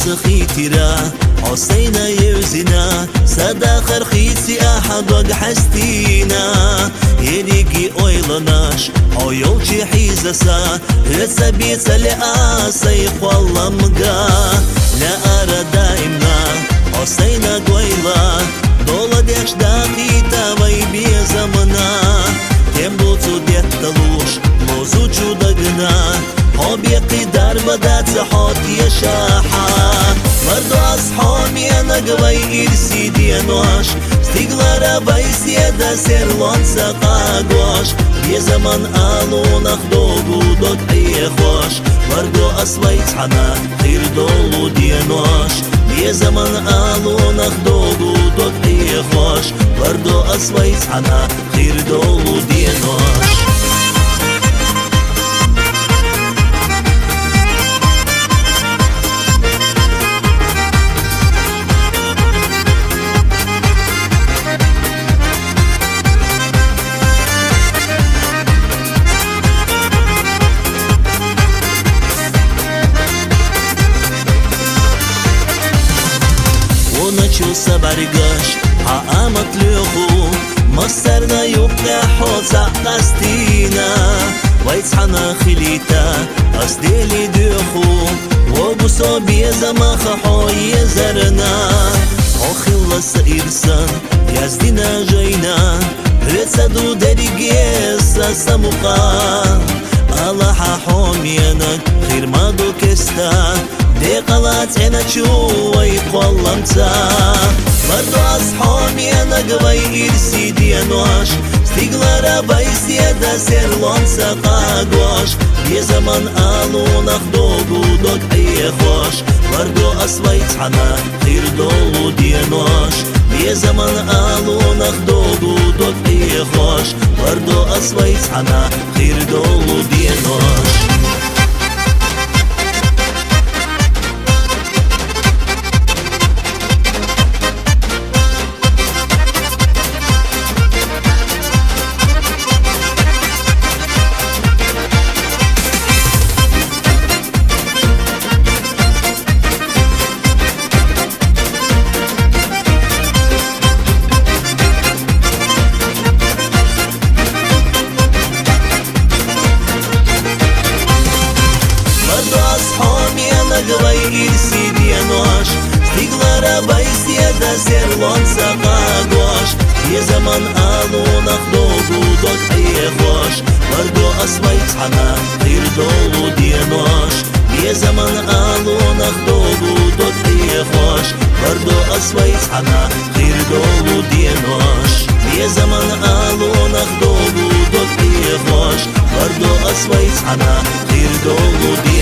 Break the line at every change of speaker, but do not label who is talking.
سخيترا حسين يوزنا صدا خرخيسي أحد وقحستينا يليقي أويلناش أو يولشي حيزسا رسبي سلقا سيق والله مقا لا أرى دائما حسين قويلا دولا ديش داقيتا ويبي زمنا تمبوتو ديتلوش موزوچو دقنا حبي قدر بدات حوت يشاحا مردو أصحامي أنا قوي إرسي دينوش ستيقلارا بيسي دا سيرلون ساقاقوش بي زمان آلو نخدوغو دوك أي خوش مردو أصويت حنا خير دولو دينوش بي زمان آلو نخدوغو دوك أي خوش مردو أصويت حنا خير دولو دينوش ونشوسا برگاش عامت لخو مصرنا يبقى حوزع قستينا ويتحنا خليتا أصديلي دخو وبصو بيزما خحوي زرنا وخلص إرسان يزدنا جينا رسدو دريجيسا سمقا الله حومينك خير ما دو كستا دي قلات انا تشوي قولمتا مردو أصحامي أنا قوي إرسي دينوش ستيقلارا بيسي دا سيرلون ساقاقوش بي زمان آلو نخدوغو دوك أي خوش مردو أصويت حنا خير دولو دينوش بي زمان آلو نخدوغو دوك أي خوش مردو أصويت حنا خير دولو دينوش أصحامي أنا قوي إرسي دينوش ستيقلارا بيسي دا سيرلون ساقاقوش يا زمان آلو نخدوغو دوك أي خوش مردو أصويت حنا خير دولو دينوش يا زمان آلو نخدوغو دوك أي خوش مردو أصويت حنا خير دولو دينوش يا زمان آلو نخدوغو دوك أي خوش مردو أصويت حنا خير دولو دينوش